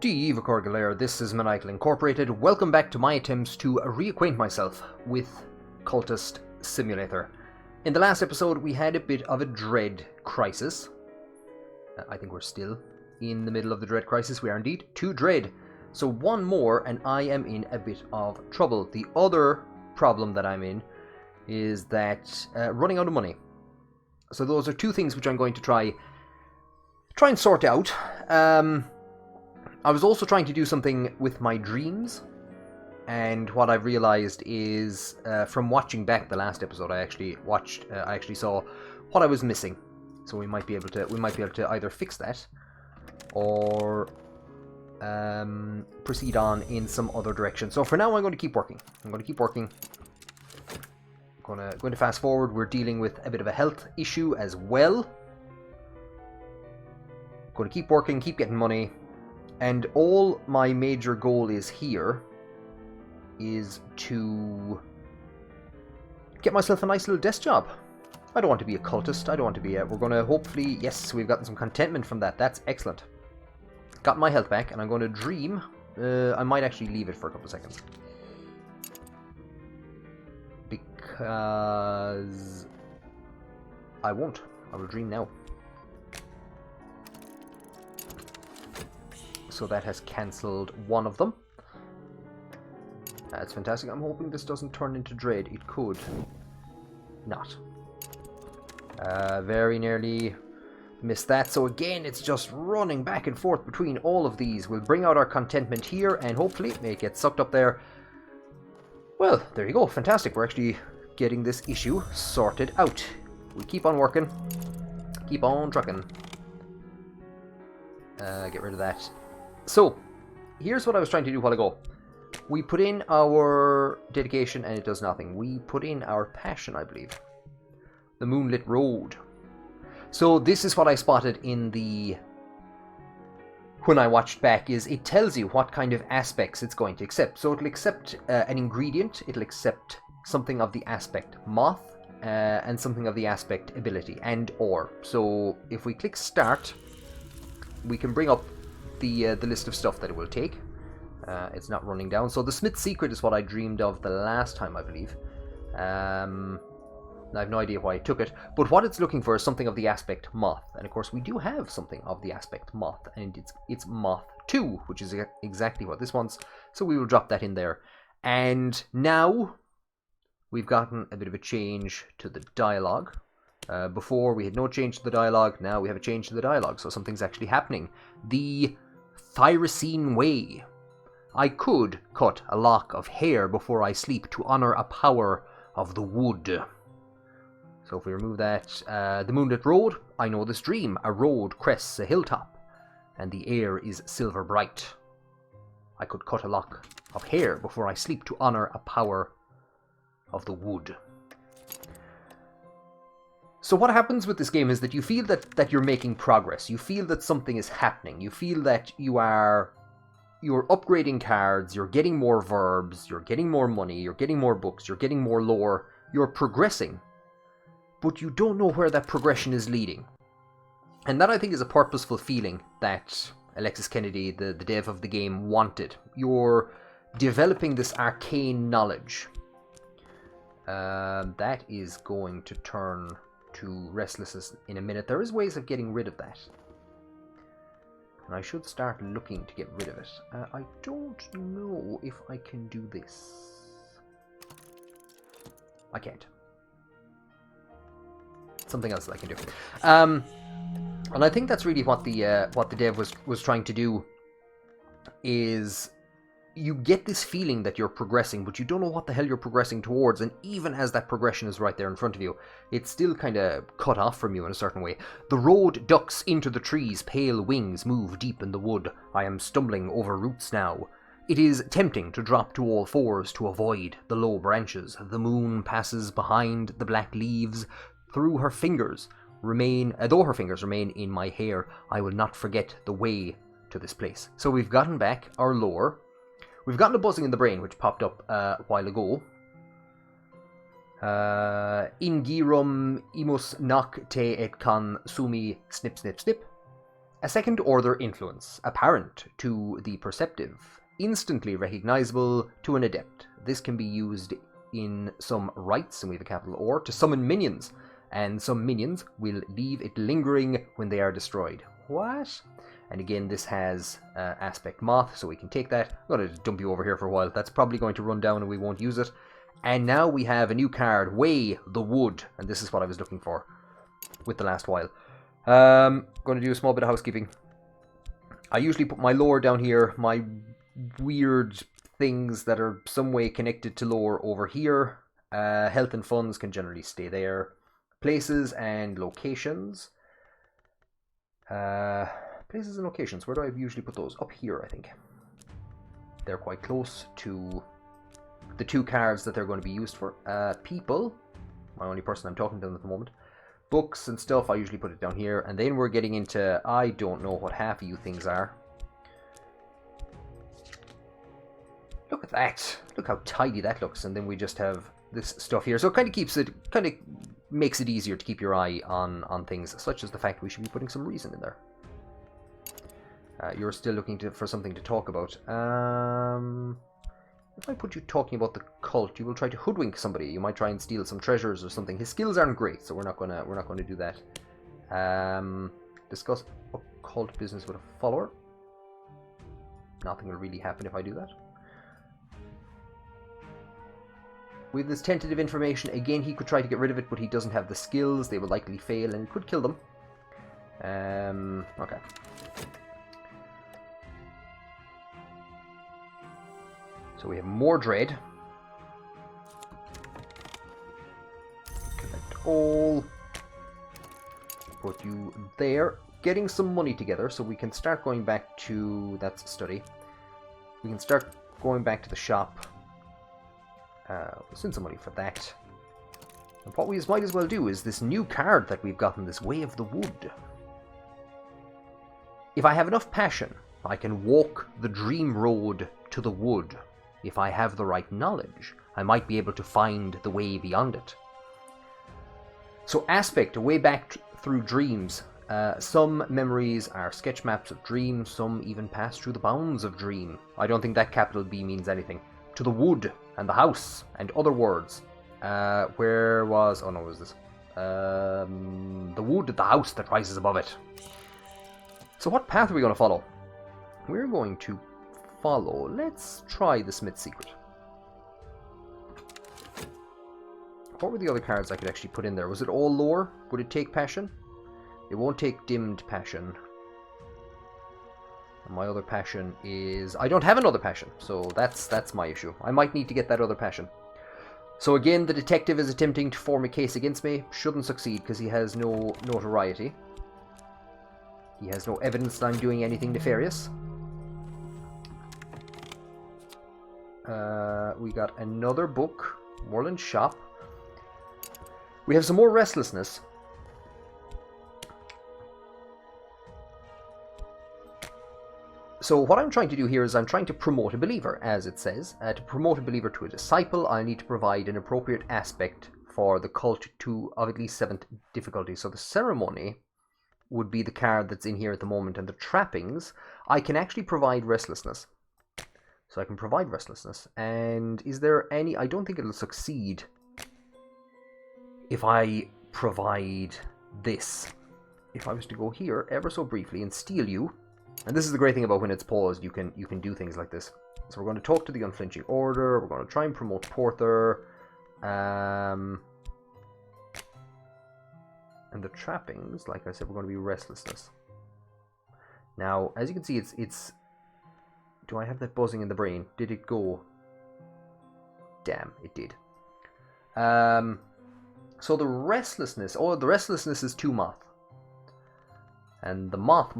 Steve Corgalaire, this is Maniacal Incorporated. Welcome back to my attempts to reacquaint myself with Cultist Simulator. In the last episode, we had a bit of a dread crisis. I think we're still in the middle of the dread crisis. We are indeed to dread. So one more, and I am in a bit of trouble. The other problem that I'm in is that running out of money. So those are two things which I'm going to try and sort out. I was also trying to do something with my dreams, and what I've realized is from watching back the last episode, I actually saw what I was missing. So we might be able to either fix that or proceed on in some other direction. So for now, I'm going to keep working. I'm going to fast forward. We're dealing with a bit of a health issue as well. Going to keep working, keep getting money. And all my major goal is here is to get myself a nice little desk job. I don't want to be a cultist. I don't want to be we're going to hopefully... Yes, we've gotten some contentment from that. That's excellent. Got my health back, and I'm going to dream. I might actually leave it for a couple of seconds. Because... I won't. I will dream now. So that has cancelled one of them. That's fantastic. I'm hoping this doesn't turn into dread. It could not. Very nearly missed that. So again, it's just running back and forth between all of these. We'll bring out our contentment here, and hopefully it may get sucked up there. Well, there you go. Fantastic. We're actually getting this issue sorted out. We keep on working. Keep on trucking. Get rid of that. So, here's what I was trying to do a while ago. We put in our dedication and it does nothing. We put in our passion, I believe. The Moonlit Road. So this is what I spotted in the... When I watched back, is it tells you what kind of aspects it's going to accept. So it'll accept an ingredient, it'll accept something of the aspect moth, and something of the aspect ability, and or. So if we click start, we can bring up the list of stuff that it will take. It's not running down. So the Smith's Secret is what I dreamed of the last time, I believe. I have no idea why I took it, but what it's looking for is something of the aspect moth, and of course we do have something of the aspect moth, and it's moth 2, which is exactly what this wants. So we will drop that in there, and now we've gotten a bit of a change to the dialogue. Before we had no change to the dialogue, now we have a change to the dialogue, so something's actually happening. The Thyracine Way. I could cut a lock of hair before I sleep to honor a power of the wood. So if we remove that, the Moonlit Road, I know this dream. A road crests a hilltop, and the air is silver bright. I could cut a lock of hair before I sleep to honor a power of the wood. So what happens with this game is that you feel that you're making progress. You feel that something is happening. You feel that you're upgrading cards, you're getting more verbs, you're getting more money, you're getting more books, you're getting more lore, you're progressing. But you don't know where that progression is leading. And that, I think, is a purposeful feeling that Alexis Kennedy, the dev of the game, wanted. You're developing this arcane knowledge. That is going to turn to restlessness in a minute. There is ways of getting rid of that. And I should start looking to get rid of it. I don't know if I can do this. I can't. Something else that I can do. And I think that's really what the dev was trying to do. Is you get this feeling that you're progressing, but you don't know what the hell you're progressing towards, and even as that progression is right there in front of you, it's still kind of cut off from you in a certain way. The road ducks into the trees, pale wings move deep in the wood. I am stumbling over roots now. It is tempting to drop to all fours to avoid the low branches. The moon passes behind the black leaves. Though her fingers remain in my hair, I will not forget the way to this place. So we've gotten back our lore. We've gotten a buzzing in the brain, which popped up a while ago. Ingirum imus nak te et kan sumi snip snip snip. A second order influence, apparent to the perceptive, instantly recognizable to an adept. This can be used in some rites, and we have a capital or, to summon minions, and some minions will leave it lingering when they are destroyed. What? And again, this has aspect moth, so we can take that. I'm going to dump you over here for a while. That's probably going to run down and we won't use it. And now we have a new card, Weigh the Wood, and this is what I was looking for with the last while. Going to do a small bit of housekeeping. I usually put my lore down here, my weird things that are some way connected to lore over here. Health and funds can generally stay there. Places and locations. Places and locations, where do I usually put those? Up here, I think. They're quite close to the two cards that they're going to be used for. People, my only person I'm talking to them at the moment. Books and stuff, I usually put it down here. And then we're getting into, I don't know what half of you things are. Look at that. Look how tidy that looks. And then we just have this stuff here. So it kind of keeps it, kind of makes it easier to keep your eye on things, such as the fact we should be putting some reason in there. You're still looking for something to talk about. If I put you talking about the cult, you will try to hoodwink somebody. You might try and steal some treasures or something. His skills aren't great, so we're not gonna do that. Discuss occult business with a follower. Nothing will really happen if I do that. With this tentative information, again, he could try to get rid of it, but he doesn't have the skills. They will likely fail, and it could kill them. Okay. So we have more dread. Collect all. Put you there. Getting some money together so we can start going back to... That's study. We can start going back to the shop. We'll send some money for that. And what we might as well do is this new card that we've gotten, this Way of the Wood. If I have enough passion, I can walk the dream road to the wood. If I have the right knowledge, I might be able to find the way beyond it. So aspect, a way back through dreams. Some memories are sketch maps of dreams, some even pass through the bounds of dream. I don't think that capital B means anything. To the wood and the house and other words. Where was... Oh no, what was this? The wood, the house that rises above it. So what path are we going to follow? We're going to follow... Let's try the Smith's Secret. What were the other cards I could actually put in there? Was it all lore? Would it take passion? It won't take dimmed passion. And my other passion is... I don't have another passion, so that's my issue. I might need to get that other passion. So again, the detective is attempting to form a case against me. Shouldn't succeed because he has no notoriety. He has no evidence that I'm doing anything nefarious. We got another book. Moreland Shop. We have some more restlessness. So what I'm trying to do here is I'm trying to promote a believer, as it says. To promote a believer to a disciple, I need to provide an appropriate aspect for the cult of at least 7th difficulty. So the ceremony would be the card that's in here at the moment, and the trappings, I can actually provide restlessness. So I can provide restlessness. And is there any... I don't think it'll succeed if I provide this. If I was to go here ever so briefly and steal you... And this is the great thing about when it's paused, you can do things like this. So we're going to talk to the Unflinching Order, we're going to try and promote Porther. And the trappings, like I said, we're going to be restlessness. Now, as you can see, it's... Do I have that buzzing in the brain? Did it go? Damn, it did. So the restlessness... Oh, the restlessness is 2 moth. And the moth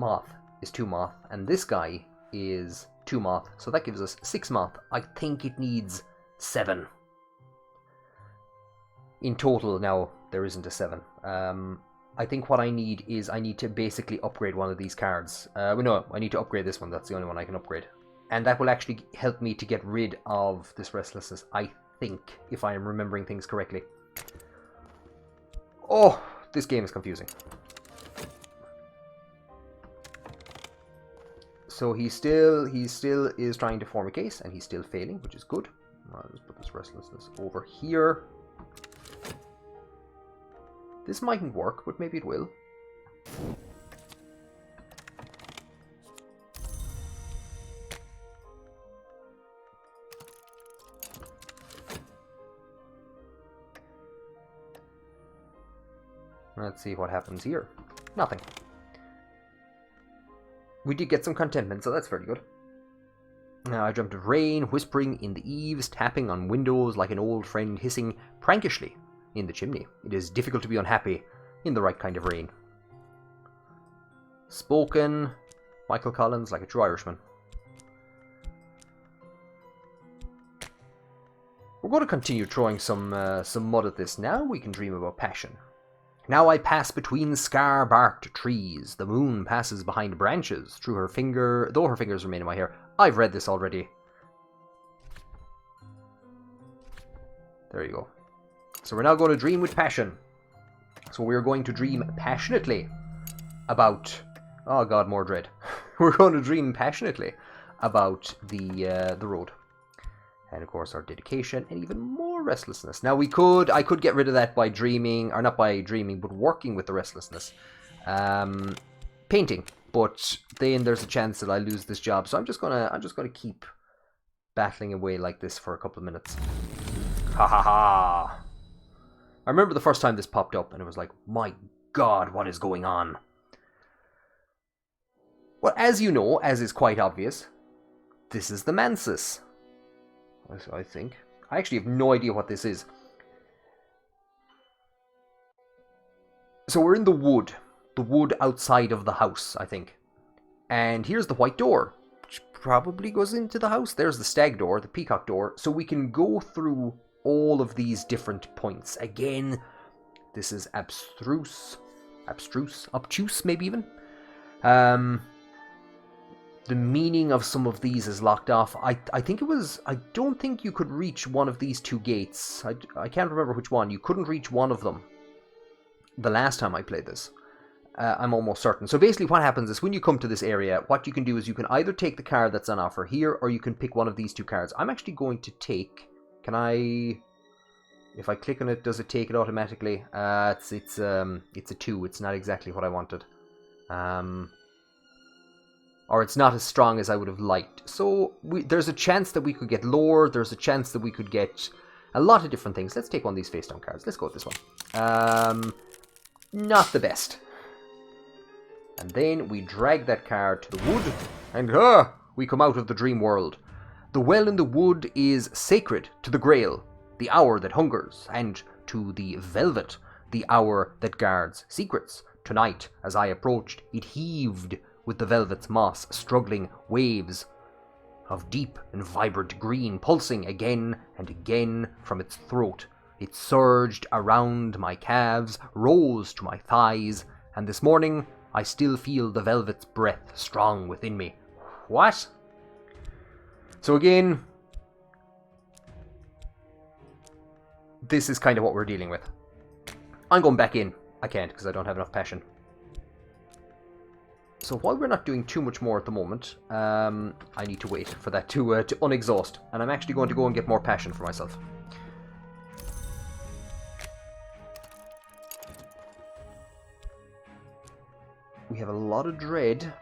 is 2 moth. And this guy is 2 moth. So that gives us 6 moth. I think it needs 7. In total, now, there isn't a 7. I think what I need is I need to basically upgrade one of these cards. No, I need to upgrade this one. That's the only one I can upgrade. And that will actually help me to get rid of this restlessness, I think, if I am remembering things correctly. Oh, this game is confusing. So he still is trying to form a case, and he's still failing, which is good. I'll just put this restlessness over here. This mightn't work, but maybe it will. Let's see what happens here. Nothing. We did get some contentment, so that's very good. Now I dreamt of rain, whispering in the eaves, tapping on windows like an old friend hissing prankishly in the chimney. It is difficult to be unhappy in the right kind of rain. Spoken, Michael Collins, like a true Irishman. We're going to continue throwing some mud at this. Now we can dream about passion. Now I pass between scar-barked trees. The moon passes behind branches through her finger, though her fingers remain in my hair. I've read this already. There you go. So we're now going to dream with passion. So we're going to dream passionately about... Oh god, more dread. We're going to dream passionately about the road. And of course our dedication and even more restlessness. Now I could get rid of that by dreaming, or not by dreaming, but working with the restlessness. Painting. But then there's a chance that I lose this job. So I'm just gonna keep battling away like this for a couple of minutes. Ha ha ha. I remember the first time this popped up and it was like, my god, what is going on? Well, as you know, as is quite obvious, this is the Mansis. I think. I actually have no idea what this is. So we're in the wood outside of the house, I think. And here's the white door, which probably goes into the house. There's the stag door, the peacock door. So we can go through all of these different points. Again, this is obtuse, maybe even. The meaning of some of these is locked off. I think it was... I don't think you could reach one of these two gates. I can't remember which one. You couldn't reach one of them the last time I played this. I'm almost certain. So basically what happens is when you come to this area, what you can do is you can either take the card that's on offer here, or you can pick one of these two cards. I'm actually going to take... Can I... If I click on it, does it take it automatically? It's a 2. It's not exactly what I wanted. Or it's not as strong as I would have liked. So there's a chance that we could get lore. There's a chance that we could get a lot of different things. Let's take one of these face down cards. Let's go with this one. Not the best. And then we drag that card to the wood. And we come out of the dream world. The well in the wood is sacred to the Grail, the hour that hungers, and to the velvet, the hour that guards secrets. Tonight, as I approached, it heaved with the velvet's moss, struggling waves of deep and vibrant green, pulsing again and again from its throat. It surged around my calves, rose to my thighs, and this morning I still feel the velvet's breath strong within me. What? So again, this is kind of what we're dealing with. I'm going back in. I can't because I don't have enough passion. So while we're not doing too much more at the moment, I need to wait for that to unexhaust. And I'm actually going to go and get more passion for myself. We have a lot of dread.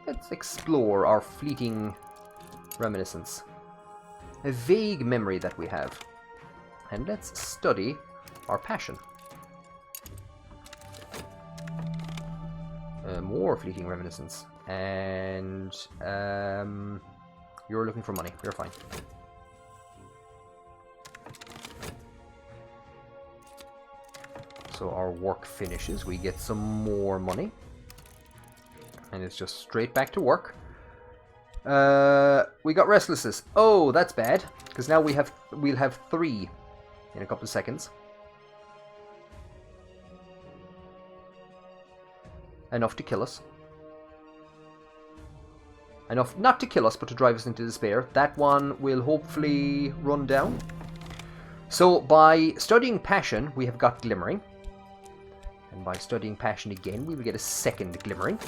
Let's explore our fleeting reminiscence. A vague memory that we have. And let's study our passion. More fleeting reminiscence. And you're looking for money. You're fine. So our work finishes. We get some more money. And it's just straight back to work. We got restlessness. Oh, that's bad. Because now we'll have 3 in a couple of seconds. Enough to kill us. Enough not to kill us, but to drive us into despair. That one will hopefully run down. So by studying passion, we have got glimmering. And by studying passion again, we will get a second glimmering.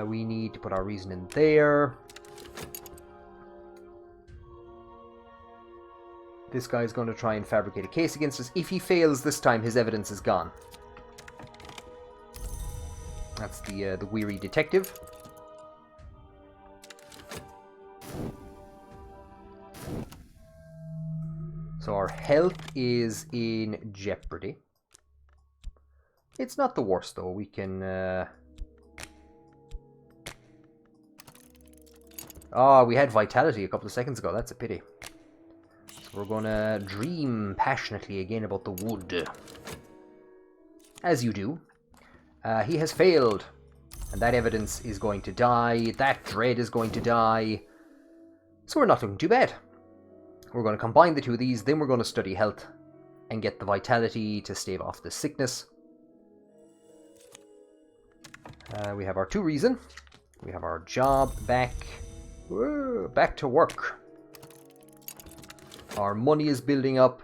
We need to put our reason in there. This guy's going to try and fabricate a case against us. If he fails this time, his evidence is gone. That's the weary detective. So our health is in jeopardy. It's not the worst, though. We can... Oh, we had vitality a couple of seconds ago. That's a pity. So we're going to dream passionately again about the wood. As you do. He has failed. And that evidence is going to die. That dread is going to die. So we're not looking too bad. We're going to combine the two of these. Then we're going to study health. And get the vitality to stave off the sickness. We have our 2 reason. We have our job back. Whoa, back to work. Our money is building up.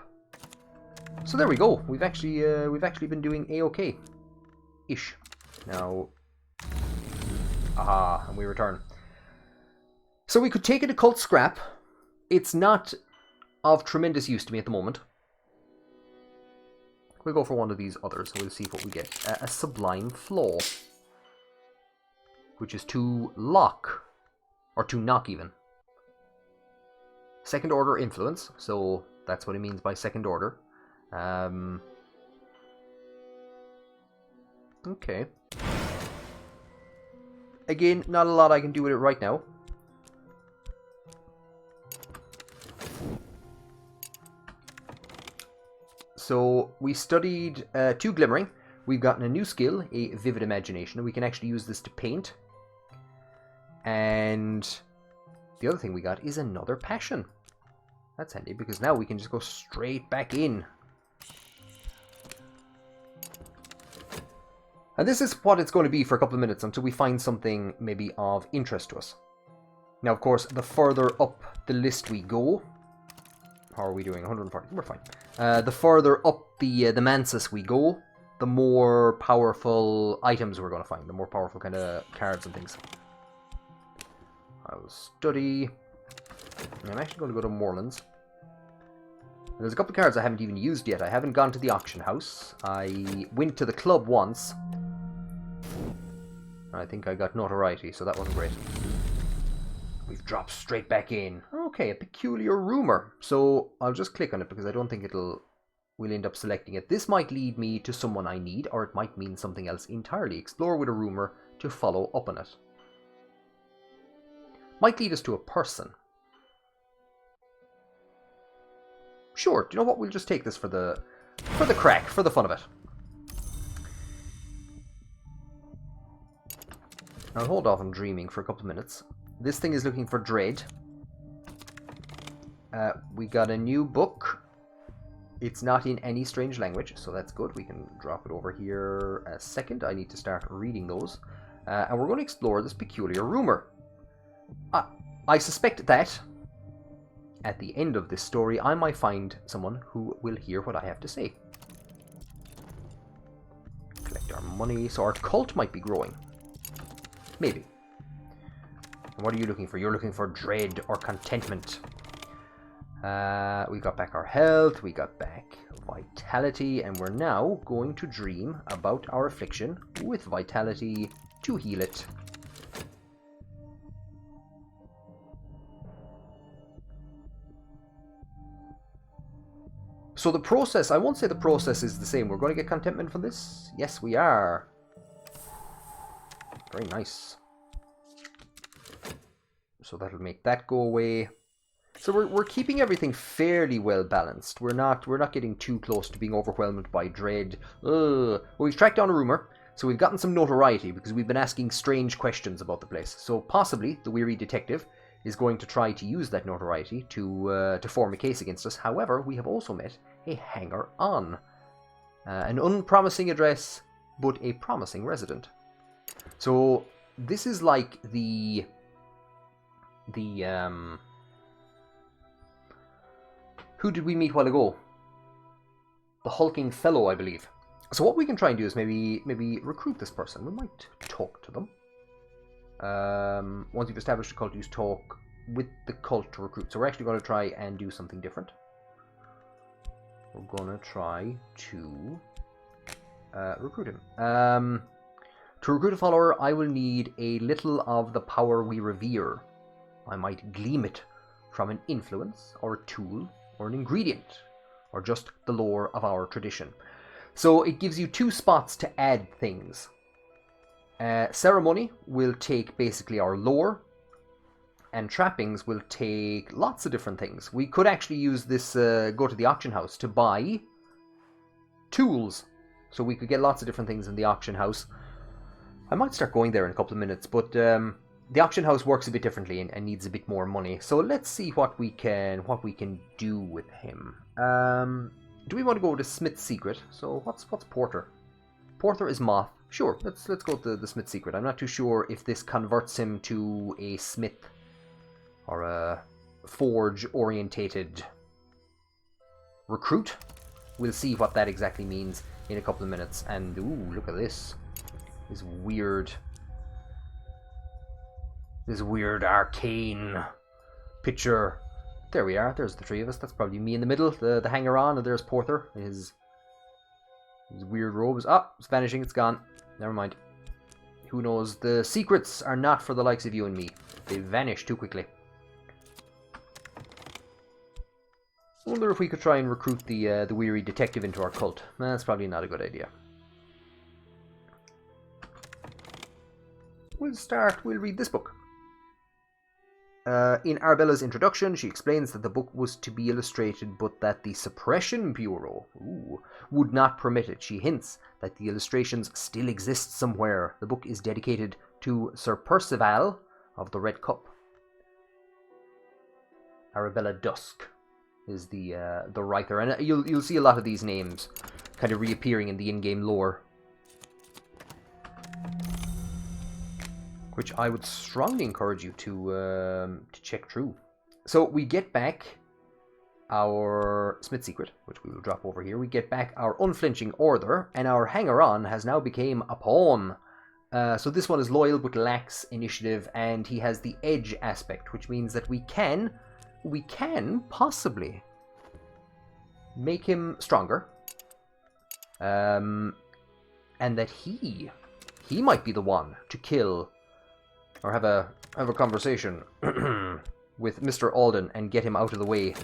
So there we go. We've actually been doing a-okay ish. Now, aha, and we return. So we could take an occult scrap. It's not of tremendous use to me at the moment. We'll go for one of these others. We'll see what we get. A sublime flaw, which is to lock. Or to knock, even. Second order influence. So that's what it means by second order. Okay. Again, not a lot I can do with it right now. So we studied 2 glimmering. We've gotten a new skill, a vivid imagination, and we can actually use this to paint. And the other thing we got is another passion. That's handy, because now we can just go straight back in. And this is what it's going to be for a couple of minutes until we find something maybe of interest to us. Now, of course, the further up the list we go... How are we doing? 140. We're fine. The further up the mansus we go, the more powerful items we're going to find. The more powerful kind of cards and things. I'll study. I'm actually going to go to Moorlands. There's a couple of cards I haven't even used yet. I haven't gone to the auction house. I went to the club once. I think I got notoriety, so that wasn't great. We've dropped straight back in. Okay, a peculiar rumor. So I'll just click on it because I don't think we'll end up selecting it. This might lead me to someone I need, or it might mean something else entirely. Explore with a rumor to follow up on it. Might lead us to a person. Sure, do you know what? We'll just take this for the crack, for the fun of it. I'll hold off on dreaming for a couple of minutes. This thing is looking for dread. We got a new book. It's not in any strange language, so that's good. We can drop it over here a second. I need to start reading those. And we're going to explore this peculiar rumor. I suspect that at the end of this story, I might find someone who will hear what I have to say. Collect our money. So our cult might be growing. Maybe. And what are you looking for? You're looking for dread or contentment. We got back our health. We got back vitality. And we're now going to dream about our affliction with vitality to heal it. So the process, I won't say the process is the same. We're going to get contentment from this? Yes, we are. Very nice. So that'll make that go away. So we're keeping everything fairly well balanced. We're not getting too close to being overwhelmed by dread. Well, we've tracked down a rumor, so we've gotten some notoriety because we've been asking strange questions about the place. So possibly the weary detective is going to try to use that notoriety to form a case against us. However, we have also met a hanger-on. An unpromising address, but a promising resident. So this is like the Who did we meet a while ago? The hulking fellow, I believe. So what we can try and do is maybe recruit this person. We might talk to them. Once you've established a cult, use talk with the cult to recruit. So we're actually going to try and do something different. We're going to try to recruit him. To recruit a follower, I will need a little of the power we revere. I might glean it from an influence, or a tool, or an ingredient, or just the lore of our tradition. So it gives you 2 spots to add things. Ceremony will take basically our lore, and trappings will take lots of different things. We could actually use this, go to the auction house to buy tools. So we could get lots of different things in the auction house. I might start going there in a couple of minutes, but the auction house works a bit differently and needs a bit more money. So let's see what we can do with him. Do we want to go to Smith's Secret? So what's Porter? Porter is Moth. Sure, let's go to the Smith's Secret. I'm not too sure if this converts him to a smith or a forge-orientated recruit. We'll see what that exactly means in a couple of minutes. And ooh, look at this. This weird arcane picture. There we are. There's the 3 of us. That's probably me in the middle, the hanger-on, and there's Porter. His weird robes. Ah, it's vanishing. It's gone. Never mind. Who knows? The secrets are not for the likes of you and me. They vanish too quickly. I wonder if we could try and recruit the weary detective into our cult. That's probably not a good idea. We'll read this book. In Arabella's introduction, she explains that the book was to be illustrated, but that the Suppression Bureau would not permit it. She hints that the illustrations still exist somewhere. The book is dedicated to Sir Percival of the Red Cup. Arabella Dusk is the writer, and you'll see a lot of these names kind of reappearing in the in-game lore, which I would strongly encourage you to check through. So we get back our Smith's Secret, which we will drop over here. We get back our unflinching order, and our hanger-on has now become a pawn. So this one is loyal but lacks initiative, and he has the edge aspect, which means that we can possibly make him stronger, and that he might be the one to kill or have a conversation with Mr. Alden and get him out of the way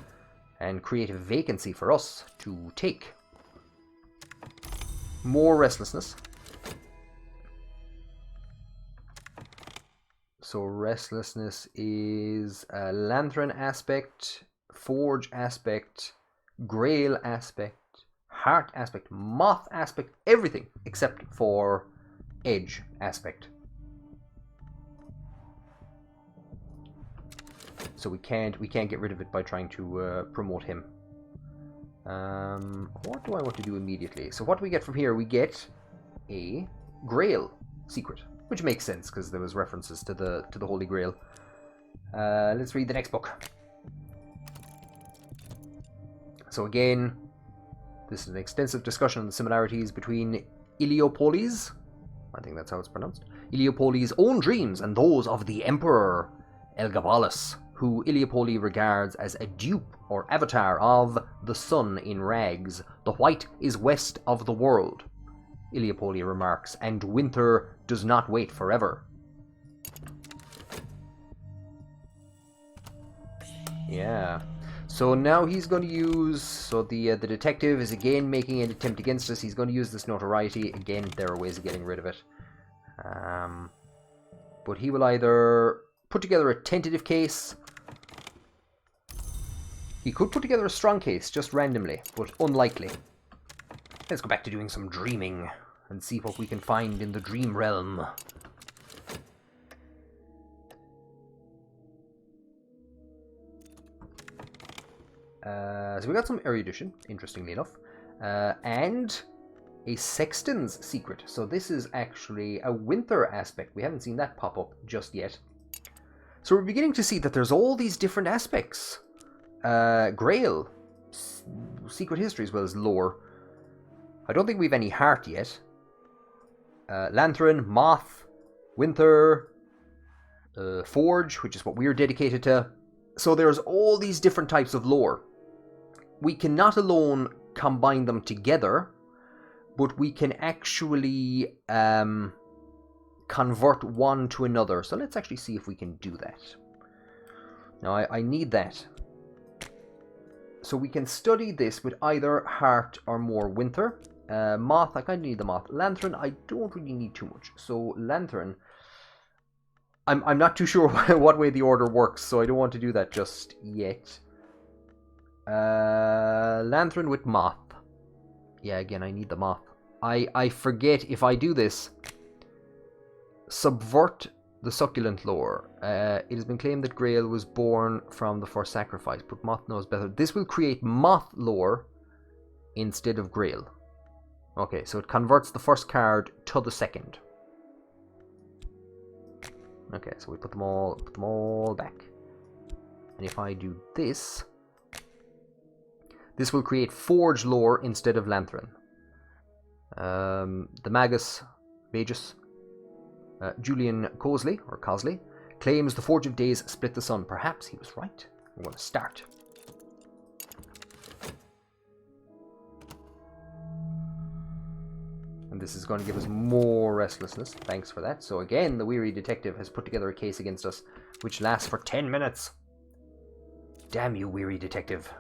and create a vacancy for us to take. More restlessness. So restlessness is a Lanthran aspect, Forge aspect, Grail aspect, Heart aspect, Moth aspect, everything except for Edge aspect. So we can't get rid of it by trying to promote him. What do I want to do immediately? So what do we get from here? We get a Grail secret, which makes sense because there was references to the Holy Grail. Let's read the next book. So again, this is an extensive discussion on the similarities between Iliopolis, I think that's how it's pronounced, Iliopolis' own dreams and those of the Emperor Elgabalus, who Iliopoli regards as a dupe or avatar of the sun in rags. The white is west of the world, Iliopoli remarks, and winter does not wait forever. Yeah. So now he's going to use... So the detective is again making an attempt against us. He's going to use this notoriety. Again, there are ways of getting rid of it. But he will either put together a tentative case. He could put together a strong case, just randomly, but unlikely. Let's go back to doing some dreaming and see what we can find in the dream realm. So we got some erudition, interestingly enough, and a sexton's secret. So this is actually a winter aspect. We haven't seen that pop up just yet. So we're beginning to see that there's all these different aspects. Grail Secret Histories was lore. I don't think we've any heart yet. Lanthorn, Moth, Winter, Forge, which is what we're dedicated to. So there's all these different types of lore. We cannot alone combine them together, but we can actually convert one to another. So let's actually see if we can do that. Now I need that. So we can study this with either Heart or more Winter. Moth, I kind of need the Moth. Lanthorn, I don't really need too much. So Lanthorn, I'm not too sure what way the order works, so I don't want to do that just yet. Lanthorn with Moth. Yeah, again, I need the Moth. I forget, if I do this, subvert the succulent lore. It has been claimed that Grail was born from the first sacrifice, but Moth knows better. This will create Moth lore instead of Grail. Okay, so it converts the first card to the second. Okay, so we put them all back. And if I do this, this will create Forge lore instead of Lanthorn. The Magus, Julian Cosley, claims the Forge of Days split the sun. Perhaps he was right. We're going to start. And this is going to give us more restlessness. Thanks for that. So again, the weary detective has put together a case against us, which lasts for 10 minutes. Damn you, weary detective.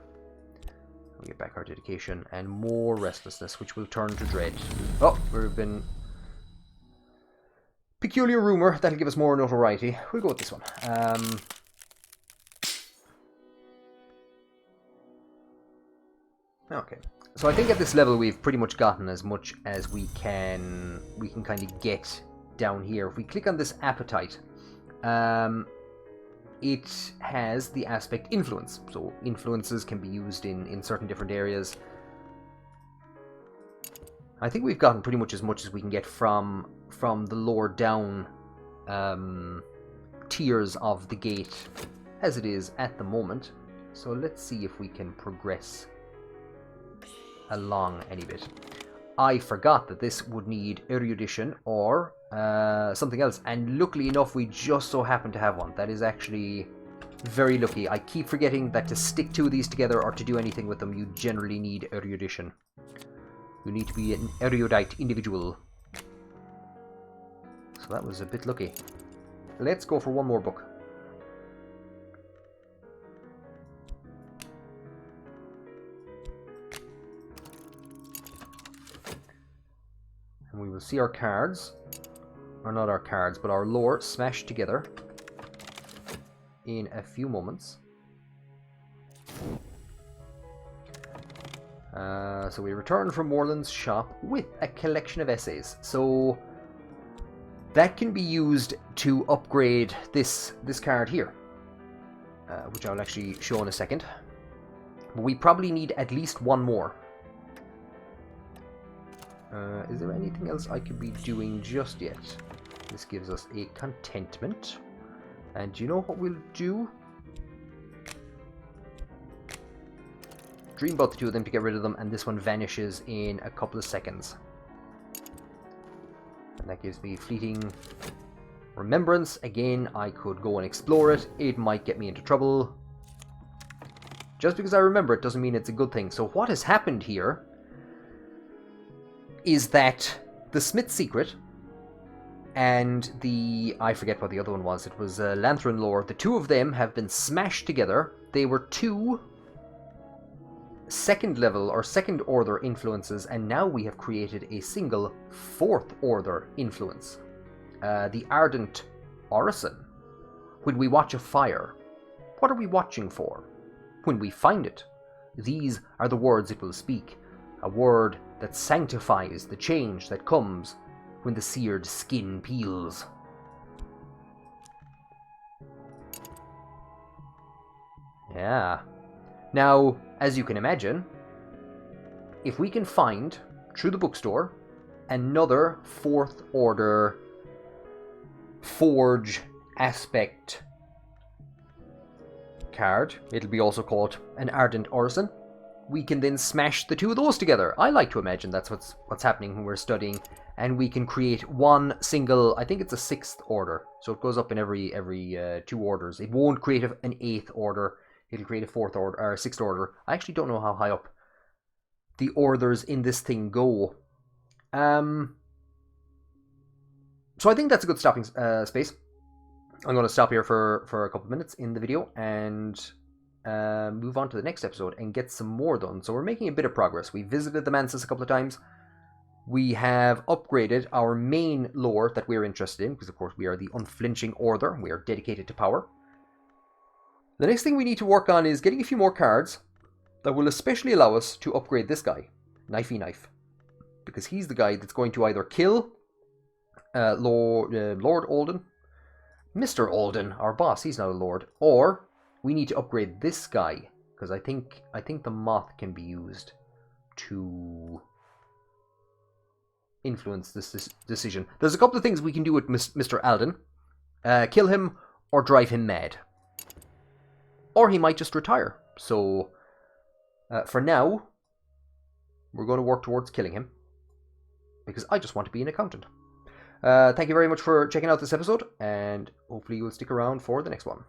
We get back our dedication and more restlessness, which will turn to dread. Oh, we've been... Peculiar rumor. That'll give us more notoriety. We'll go with this one. Okay. So I think at this level we've pretty much gotten as much as we can kind of get down here. If we click on this appetite, it has the aspect influence. So influences can be used in certain different areas. I think we've gotten pretty much as we can get from the lower down tiers of the gate as it is at the moment. So let's see if we can progress along any bit. I forgot that this would need erudition or something else, and luckily enough we just so happen to have one. That is actually very lucky. I keep forgetting that to stick two of these together or to do anything with them you generally need erudition. You need to be an erudite individual. So that was a bit lucky. Let's go for one more book. And we will see our cards, or not our cards, but our lore smashed together in a few moments. So we return from Moreland's shop with a collection of essays. So that can be used to upgrade this card here, which I'll actually show in a second. But we probably need at least one more. Is there anything else I could be doing just yet? This gives us a contentment. And do you know what we'll do? Dream about the two of them to get rid of them, and this one vanishes in a couple of seconds. And that gives me fleeting remembrance. Again, I could go and explore it. It might get me into trouble. Just because I remember it doesn't mean it's a good thing. So what has happened here is that the Smith's Secret and the... I forget what the other one was. It was Lanthorn lore. The two of them have been smashed together. They were two second level or second order influences, and now we have created a single fourth order influence. The Ardent Orison. When we watch a fire, what are we watching for? When we find it, these are the words it will speak. A word that sanctifies the change that comes when the seared skin peels. Yeah. Now, as you can imagine, if we can find, through the bookstore, another fourth order Forge aspect card, it'll be also called an Ardent Orison, we can then smash the two of those together. I like to imagine that's what's happening when we're studying, and we can create one single, I think it's a 6th order, so it goes up in every 2 orders. It won't create an 8th order, it'll create a 4th order, or 6th order. I actually don't know how high up the orders in this thing go. So I think that's a good stopping space. I'm going to stop here for a couple of minutes in the video and move on to the next episode and get some more done. So we're making a bit of progress. We visited the Mansis a couple of times. We have upgraded our main lore that we're interested in, because of course we are the unflinching order. We are dedicated to power. The next thing we need to work on is getting a few more cards that will especially allow us to upgrade this guy, Knifey Knife, because he's the guy that's going to either kill Lord Alden, Mr. Alden, our boss, he's not a lord, or we need to upgrade this guy, because I think the moth can be used to influence this decision. There's a couple of things we can do with Mr. Alden. Kill him or drive him mad. Or he might just retire. So, for now, we're going to work towards killing him, because I just want to be an accountant. Thank you very much for checking out this episode, and hopefully you will stick around for the next one.